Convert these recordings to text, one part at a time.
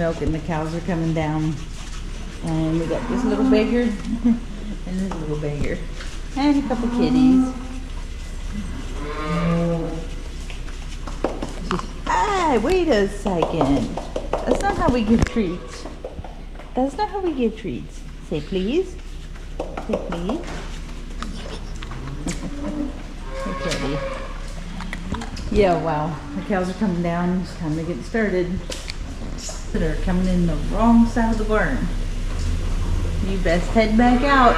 milk and the cows are coming down. And we got this little beggar and this little beggar. And a couple kitties. Ah, wait a second. That's not how we give treats. That's not how we give treats. Say please. Say please. Hey, kitty. Yeah, wow. The cows are coming down. It's time to get started. They're coming in the wrong side of the barn. You best head back out.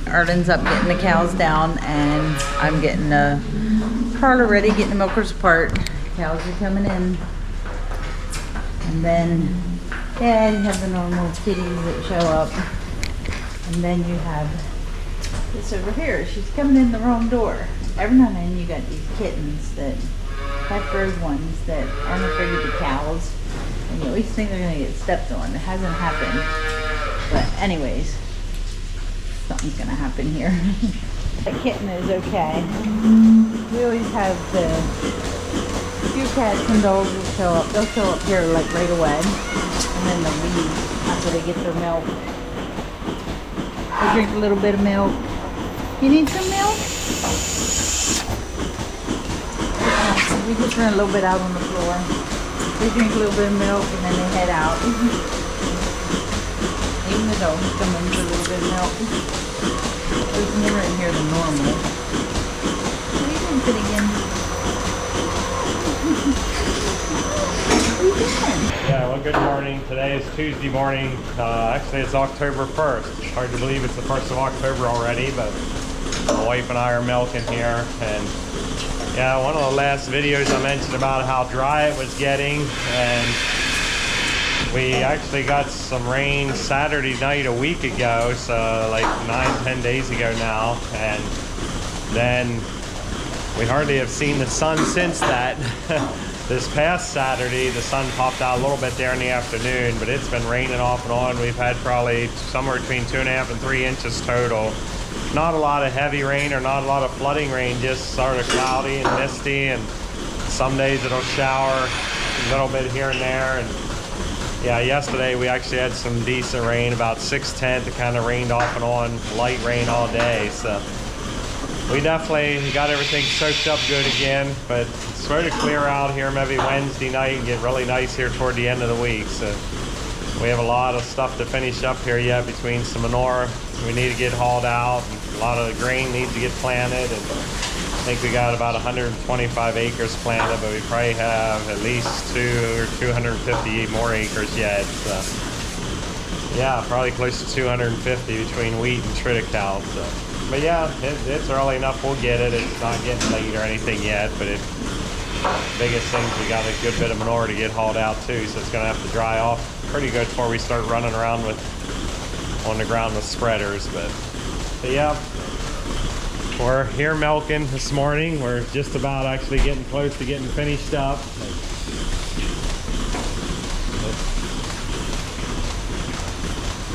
Arden's up getting the cows down, and I'm getting the parlor ready, getting the milkers apart. Cows are coming in. And then, yeah, you have the normal kitties that show up. And then you have this over here. She's coming in the wrong door. Every now and then you got these kittens that have furred ones that aren't afraid of the cows. And you always think they're going to get stepped on. It hasn't happened. But anyways, something's going to happen here. That kitten is okay. We always have the few cats and dogs will show up. They'll show up here like right away. And then they'll leave after they get their milk. They drink a little bit of milk. You need some milk? We just run a little bit out on the floor. They drink a little bit of milk and then they head out. Even the dogs come in for a little bit of milk. There's more in here than normal. What are you doing, Finnegan? What are you doing? Yeah, well, good morning. Today is Tuesday morning. Actually, it's October 1st. It's hard to believe it's the 1st of October already, but my wife and I are milking here. And yeah, one of the last videos I mentioned about how dry it was getting, and we actually got some rain Saturday night a week ago, so like 9-10 days ago now, and then we hardly have seen the sun since that. This past Saturday, the sun popped out a little bit there in the afternoon, but it's been raining off and on. We've had probably somewhere between 2.5 and 3 inches total. Not a lot of heavy rain or not a lot of flooding rain, just sort of cloudy and misty, and some days it'll shower a little bit here and there. And yeah, yesterday we actually had some decent rain, about 6/10. It kind of rained off and on, light rain all day. So we definitely got everything soaked up good again, but it's supposed to clear out here maybe Wednesday night and get really nice here toward the end of the week. So we have a lot of stuff to finish up here yet, between some manure we need to get hauled out, and a lot of the grain needs to get planted, and I think we got about 125 acres planted, but we probably have at least 200 or 250 more acres yet. So yeah, probably close to 250 between wheat and triticale. So, but yeah, it's early enough. We'll get it. It's not getting late or anything yet, but the biggest thing is we got a good bit of manure to get hauled out too, so it's going to have to dry off pretty good before we start running around on the ground with spreaders. But yeah, we're here milking this morning. We're just about actually getting close to getting finished up.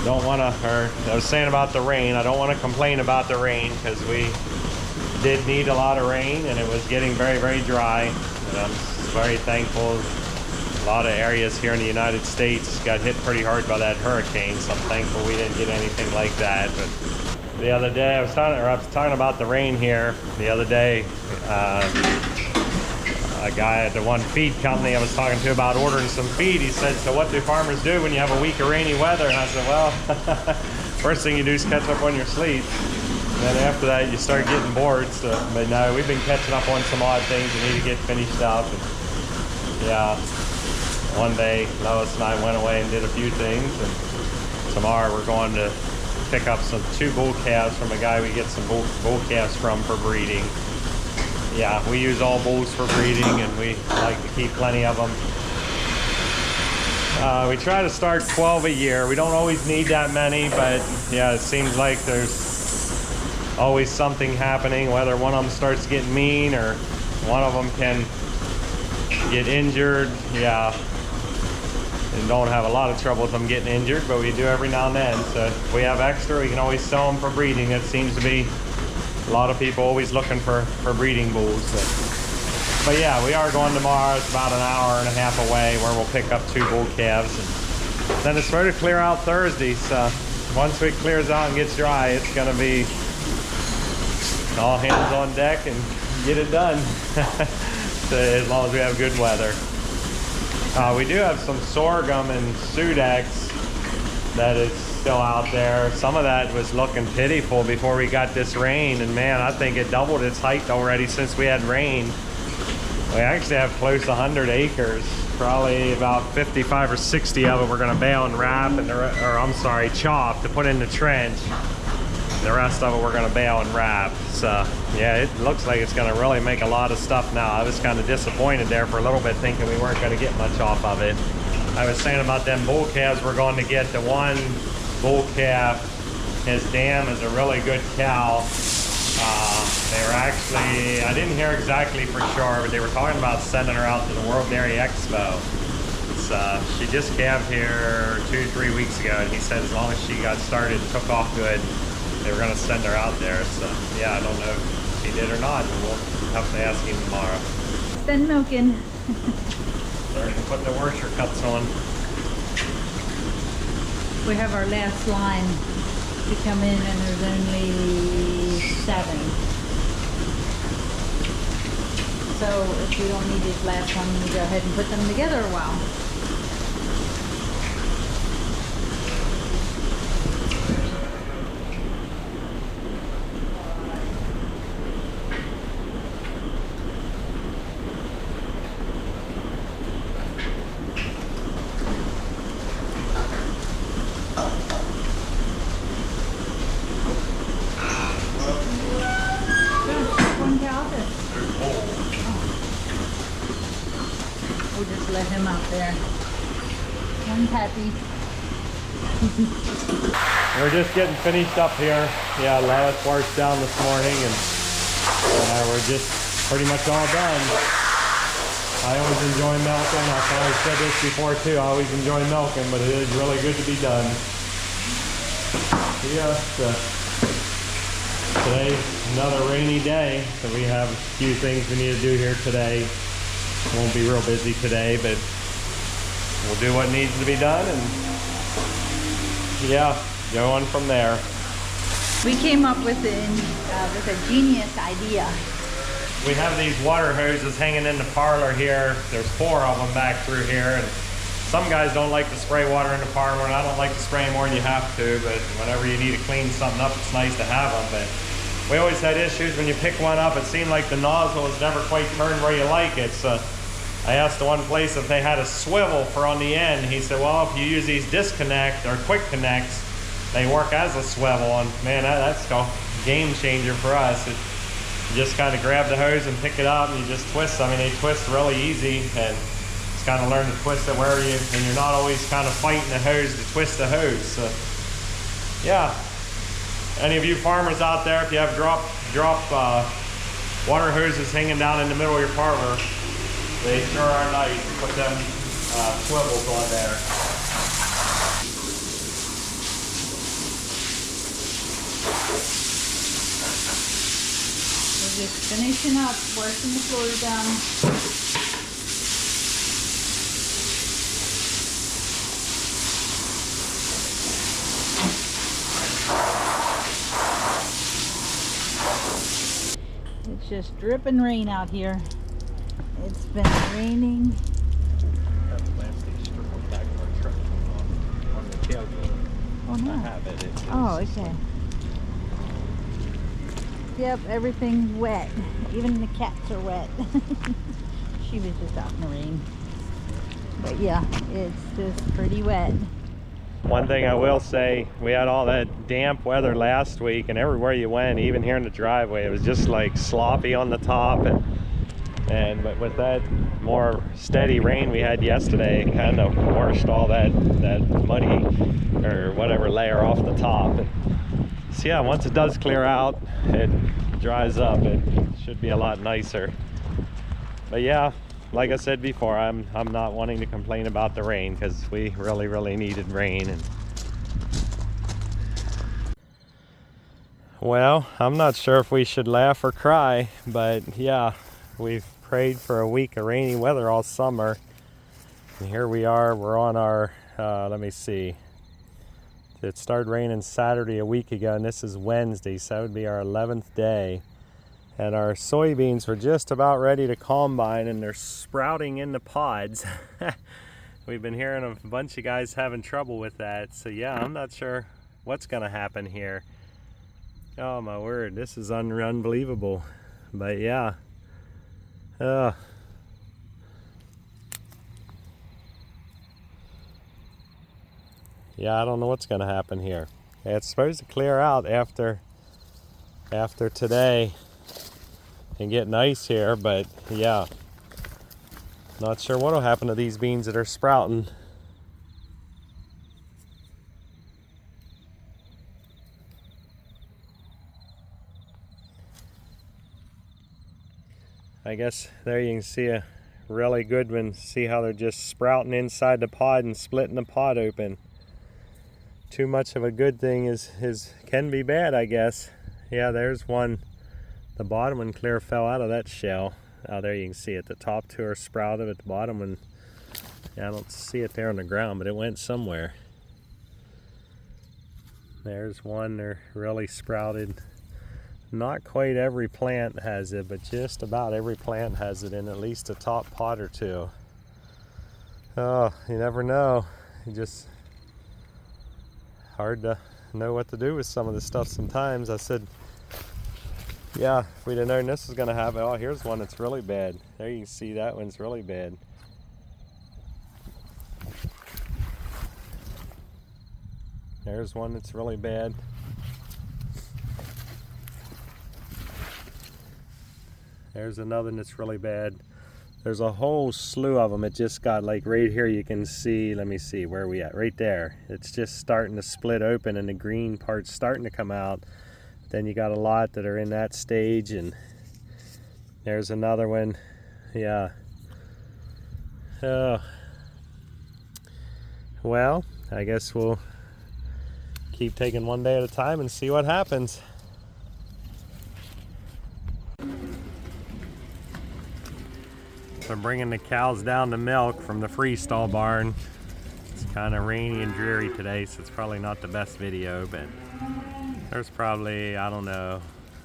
Don't want to, I was saying about the rain, I don't want to complain about the rain, because we did need a lot of rain and it was getting very, very dry. And I'm very thankful. A lot of areas here in the United States got hit pretty hard by that hurricane, so I'm thankful we didn't get anything like that. But the other day, I was talking about the rain here the other day. A guy at the one feed company I was talking to about ordering some feed, he said, so what do farmers do when you have a week of rainy weather? And I said, well, first thing you do is catch up on your sleep. And then after that, you start getting bored. So, but no, we've been catching up on some odd things we need to get finished up. And yeah, one day Lois and I went away and did a few things, and tomorrow we're going to pick up two bull calves from a guy we get some bull calves from for breeding. Yeah, we use all bulls for breeding, and we like to keep plenty of them. We try to start 12 a year. We don't always need that many, but yeah, it seems like there's always something happening, whether one of them starts getting mean or one of them can get injured. Yeah, and don't have a lot of trouble with them getting injured, but we do every now and then. So if we have extra, we can always sell them for breeding. It seems to be a lot of people always looking for breeding bulls. So But yeah, we are going tomorrow. It's about an hour and a half away, where we'll pick up 2 bull calves. And then it's supposed to clear out Thursday. So once it clears out and gets dry, it's going to be all hands on deck and get it done. So as long as we have good weather. We do have some sorghum and sudex that is still out there. Some of that was looking pitiful before we got this rain, and man, I think it doubled its height already since we had rain. We actually have close to 100 acres. Probably about 55 or 60 of it we're gonna bale and wrap, and chop to put in the trench. The rest of it we're gonna bale and wrap. So yeah, it looks like it's gonna really make a lot of stuff now. I was kind of disappointed there for a little bit, thinking we weren't gonna get much off of it. I was saying about them bull calves we're going to get. The one bull calf, his dam is a really good cow. They were actually, I didn't hear exactly for sure, but they were talking about sending her out to the World Dairy Expo. She just calved here 2 or 3 weeks ago, and he said as long as she got started and took off good, they were going to send her out there. So yeah, I don't know if he did or not, but we'll have to ask him tomorrow. It's been milking. Starting to put the washer cuts on. We have our last line to come in, and there's only 7. So if we don't need this last one, we'll go ahead and put them together a while. We'll just let him out there. One happy. We're just getting finished up here. Yeah, Lois worked down this morning, and we're just pretty much all done. I always enjoy milking. I've always said this before too. I always enjoy milking, but it is really good to be done. Yeah, today's another rainy day, so we have a few things we need to do here today. Won't be real busy today, but we'll do what needs to be done, and yeah, go on from there. We came up with a genius idea. We have these water hoses hanging in the parlor here. There's 4 of them back through here, and some guys don't like to spray water in the parlor, and I don't like to spray more than you have to, but whenever you need to clean something up, it's nice to have them. But we always had issues when you pick one up. It seemed like the nozzle was never quite turned where you like it. So I asked the one place if they had a swivel for on the end. He said, well, if you use these disconnect or quick connects, they work as a swivel. And man, that's a game changer for us. You just kind of grab the hose and pick it up, and you just twist. I mean, they twist really easy, and just kind of learn to twist it where and you're not always kind of fighting the hose to twist the hose. So yeah, any of you farmers out there, if you have drop water hoses hanging down in the middle of your parlor, they sure are nice. Put them swivels on there. We're just finishing up, working the floor down. It's just dripping rain out here. It's been raining. Oh no. Oh, okay. Yep, everything's wet. Even the cats are wet. She was just out in the rain. But yeah, it's just pretty wet. One thing I will say, we had all that damp weather last week, and everywhere you went, even here in the driveway, it was just like sloppy on the top. But with that more steady rain we had yesterday, it kind of washed all that muddy or whatever layer off the top. And so yeah, once it does clear out, it dries up, it should be a lot nicer. But yeah, like I said before, I'm not wanting to complain about the rain, because we really needed rain. And well, I'm not sure if we should laugh or cry, but yeah, we've prayed for a week of rainy weather all summer. And here we are, we're on our, let me see. It started raining Saturday a week ago, and this is Wednesday, so that would be our 11th day. And our soybeans were just about ready to combine, and they're sprouting into pods. We've been hearing of a bunch of guys having trouble with that, so yeah, I'm not sure what's gonna happen here. Oh my word, this is unbelievable. But yeah. Yeah, I don't know what's gonna happen here. It's supposed to clear out after today and get nice here, but yeah. Not sure what'll happen to these beans that are sprouting. I guess there you can see a really good one. See how they're just sprouting inside the pod and splitting the pod open. Too much of a good thing can be bad, I guess. Yeah, there's one. The bottom one clear fell out of that shell. Oh, there you can see it. The top two are sprouted, at the bottom one, yeah, I don't see it there on the ground, but it went somewhere. There's one, they're really sprouted. Not quite every plant has it, but just about every plant has it in at least a top pod or two. Oh, you never know. You just hard to know what to do with some of this stuff sometimes. I said, yeah, if we'd have known this was going to happen. Oh, here's one that's really bad. There you can see that one's really bad. There's one that's really bad. There's another one that's really bad. There's a whole slew of them. It just got, like right here you can see, let me see, where are we at? Right there. It's just starting to split open and the green part's starting to come out. Then you got a lot that are in that stage, and there's another one. Yeah. Oh. Well, I guess we'll keep taking one day at a time and see what happens. I'm bringing the cows down to milk from the freestall barn. It's kind of rainy and dreary today, so it's probably not the best video, but there's probably, I don't know,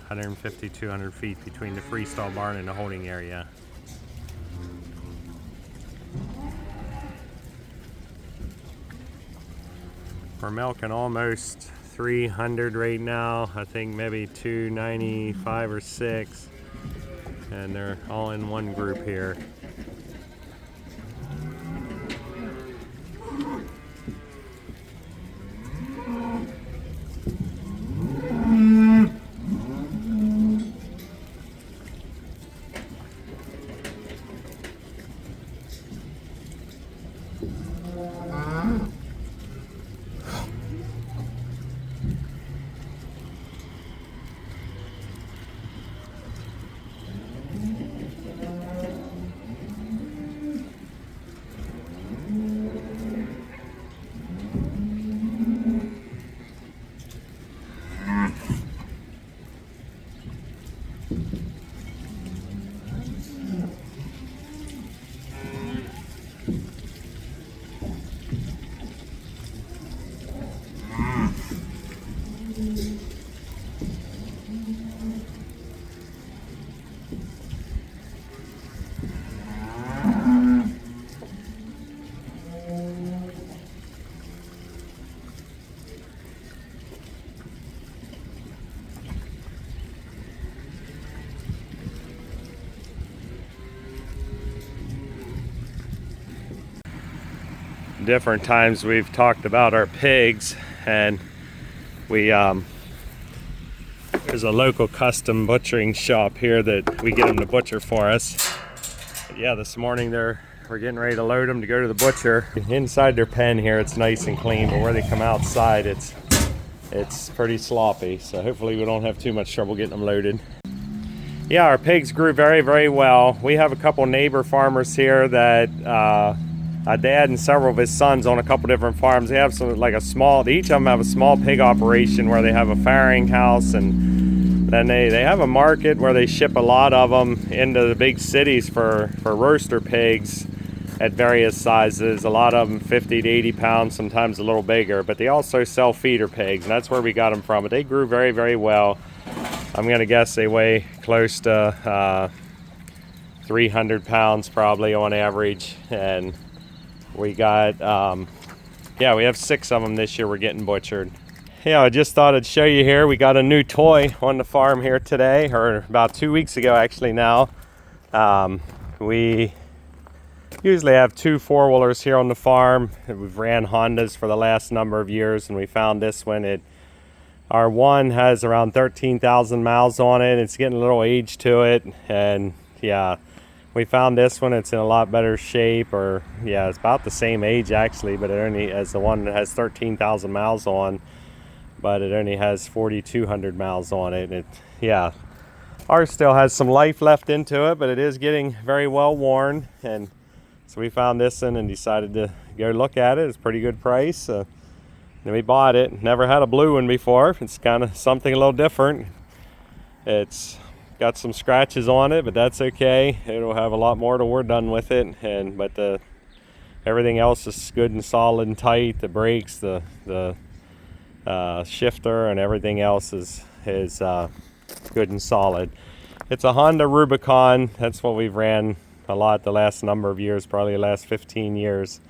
150, 200 feet between the freestall barn and the holding area. We're milking almost 300 right now. I think maybe 295 or 6. And they're all in one group here. Different times we've talked about our pigs, and we there's a local custom butchering shop here that we get them to butcher for us. But yeah, this morning we're getting ready to load them to go to the butcher. Inside their pen here it's nice and clean, but where they come outside it's pretty sloppy, so hopefully we don't have too much trouble getting them loaded. Yeah, our pigs grew very, very well. We have a couple neighbor farmers here that a dad and several of his sons own a couple different farms. They have some, like a small, each of them have a small pig operation where they have a farrowing house and Then they have a market where they ship a lot of them into the big cities for roaster pigs at various sizes. A lot of them 50 to 80 pounds, sometimes a little bigger. But they also sell feeder pigs, and that's where we got them from. But they grew very, very well. I'm going to guess they weigh close to 300 pounds probably on average. And we got, yeah, we have 6 of them this year we're getting butchered. Yeah, I just thought I'd show you here. We got a new toy on the farm here today, or about 2 weeks ago actually now. We usually have 2 4-wheelers here on the farm. We've ran Hondas for the last number of years, and we found this one. Our one has around 13,000 miles on it. It's getting a little age to it, and yeah, we found this one. It's in a lot better shape, or yeah, it's about the same age actually, but it only as the one that has 13,000 miles on. But it only has 4,200 miles on it. Yeah, ours still has some life left into it, but it is getting very well worn. And so we found this one and decided to go look at it. It's a pretty good price. Then we bought it. Never had a blue one before. It's kind of something a little different. It's got some scratches on it, but that's okay. It'll have a lot more till we're done with it. But everything else is good and solid and tight. The brakes, the shifter, and everything else is good and solid. It's a Honda Rubicon. That's what we've ran a lot the last number of years, probably the last 15 years.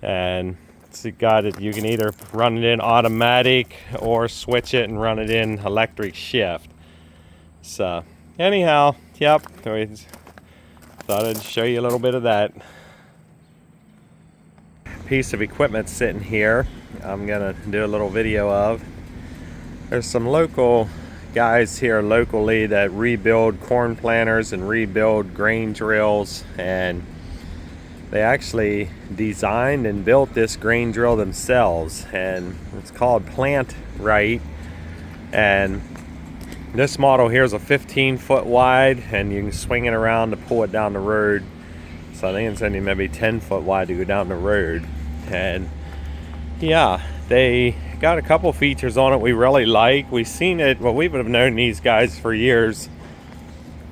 And it's got it. You can either run it in automatic or switch it and run it in electric shift. So anyhow, yep, I thought I'd show you a little bit of that. Piece of equipment sitting here I'm gonna do a little video of. There's some local guys here locally that rebuild corn planters and rebuild grain drills, and they actually designed and built this grain drill themselves, and it's called Plant Right. And this model here is a 15-foot wide, and you can swing it around to pull it down the road. So I think it's only maybe 10-foot wide to go down the road. And yeah, they got a couple features on it we really like. We've seen it, well, we would have known these guys for years,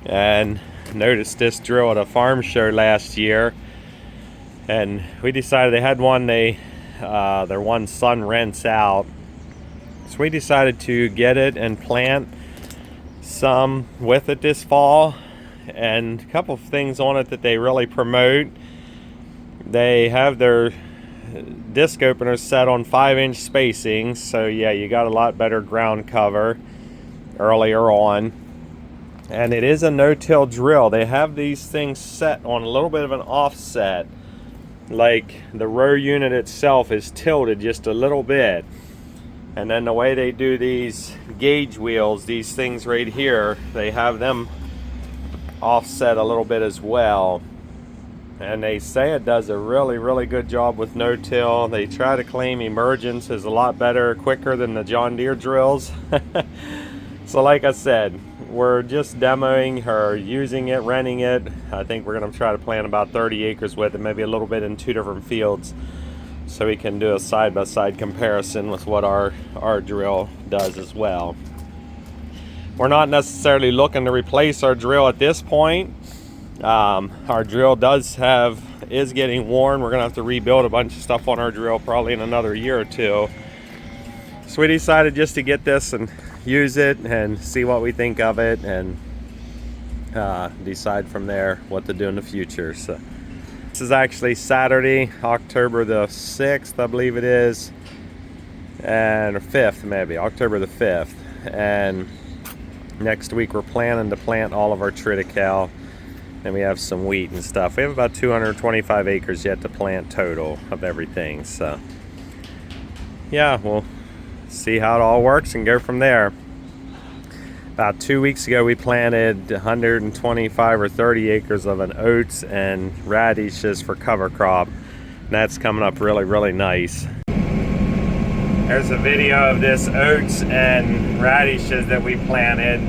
and noticed this drill at a farm show last year. And we decided they had one their one son rents out. So we decided to get it and plant some with it this fall. And a couple of things on it that they really promote. They have their disc openers set on 5-inch spacings, so yeah, you got a lot better ground cover earlier on. And it is a no-till drill. They have these things set on a little bit of an offset, like the row unit itself is tilted just a little bit. And then the way they do these gauge wheels, these things right here, they have them offset a little bit as well. And they say it does a really, really good job with no-till. They try to claim emergence is a lot better, quicker than the John Deere drills. So like I said, we're just demoing her, using it, renting it. I think we're going to try to plant about 30 acres with it, maybe a little bit in 2 different fields, so we can do a side-by-side comparison with what our drill does as well. We're not necessarily looking to replace our drill at this point. Our drill is getting worn. We're gonna have to rebuild a bunch of stuff on our drill probably in another year or 2. So we decided just to get this and use it and see what we think of it, and decide from there what to do in the future. So this is actually Saturday, October the 6th, I believe it is, and or 5th maybe, October the 5th. And next week we're planning to plant all of our triticale. And we have some wheat and stuff. We have about 225 acres yet to plant total of everything. So yeah, we'll see how it all works and go from there. About 2 weeks ago we planted 125 or 30 acres of an oats and radishes for cover crop. And that's coming up really, really nice. There's a video of this oats and radishes that we planted.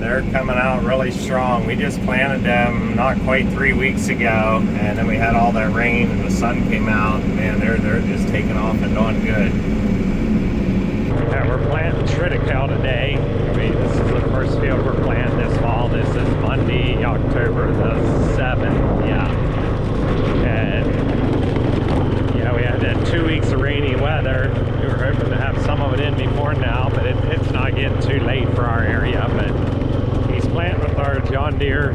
They're coming out really strong. We just planted them not quite 3 weeks ago, and then we had all that rain and the sun came out, and man, they're just taking off and doing good. Yeah, we're planting triticale today. I mean, this is the first field we're planting this fall. This is Monday, October the 7th. Yeah. And yeah, we had that 2 weeks of rainy weather. We were hoping to have some of it in before now, but it's not getting too late for our area. But he's planting with our John Deere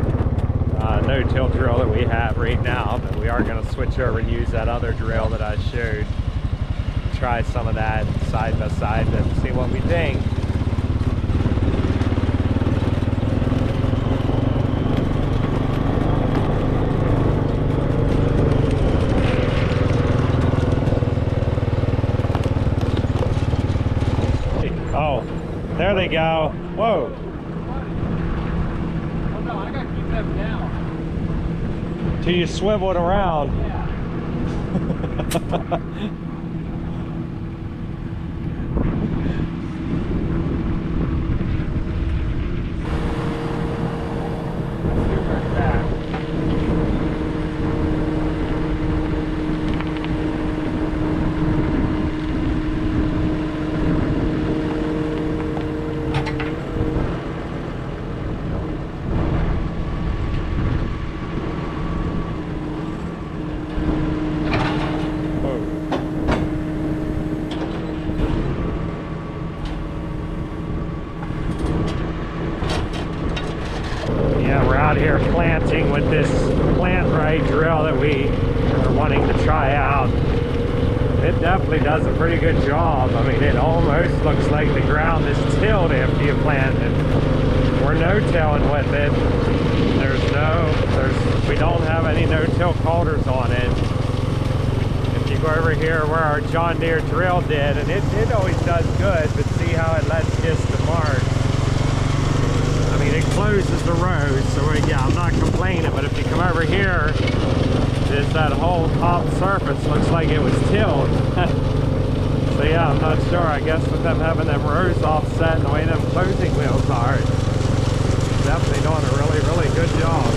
no-till drill that we have right now, but we are going to switch over and use that other drill that I showed. Try some of that side by side and see what we think. Oh, there they go. Whoa. Oh no, I gotta keep them down. Till you swivel it around. Yeah. Yeah, we're out here planting with this plant right drill that we are wanting to try out. It definitely does a pretty good job. I mean, it almost looks like the ground is tilled after you plant it. We're no-tilling with it. We don't have any no-till coulters on it. If you go over here where our John Deere drill did, and it always does good, but see how it lets just the mark. I mean, it closes the rows, so yeah, I'm not complaining, but if you come over here, just that whole top surface looks like it was tilled. So yeah, I'm not sure. I guess with them having them rows offset and the way them closing wheels are, it's definitely doing a really, really good job.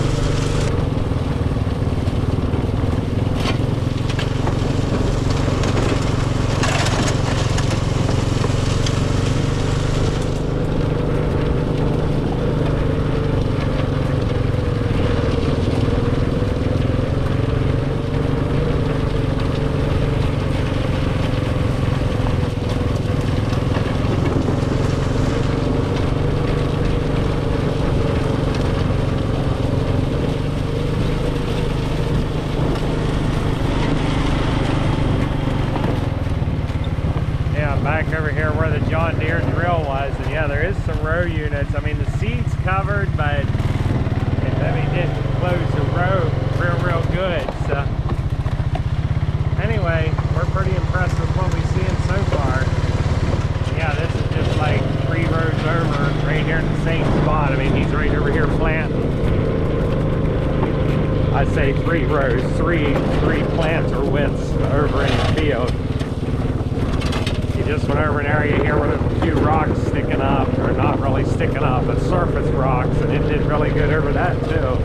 Back over here where the John Deere drill was, and yeah, there is some row units. I mean, the seat's covered, but it didn't close the row real good. So anyway, we're pretty impressed with what we've seen so far. Yeah, this is just like 3 rows over, right here in the same spot. I mean, he's right over here planting. I say 3 rows, three planter widths over in the field. Just went over an area here where there's a few rocks sticking up, or not really sticking up, but surface rocks, and it did really good over that too.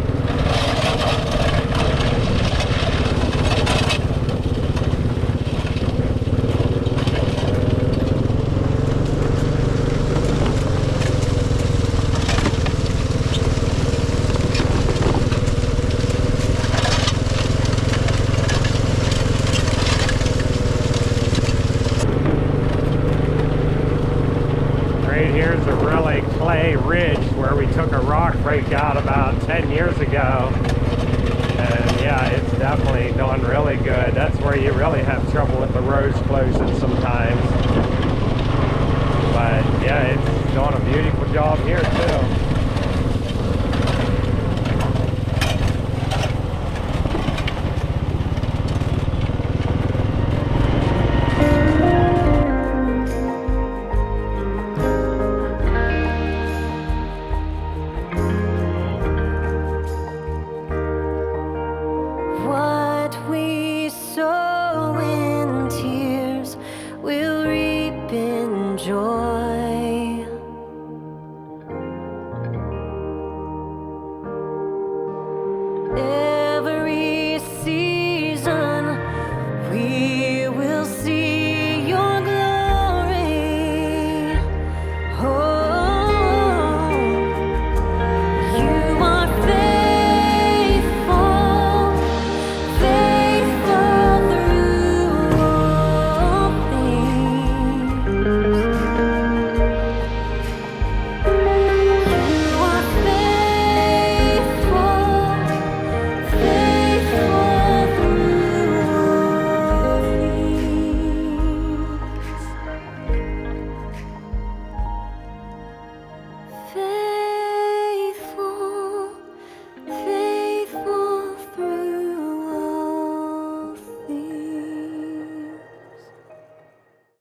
Here's a really clay ridge where we took a rock break out about 10 years ago, and yeah, it's definitely doing really good. That's where you really have trouble with the rows closing sometimes, but yeah, it's doing a beautiful job here too. Every season we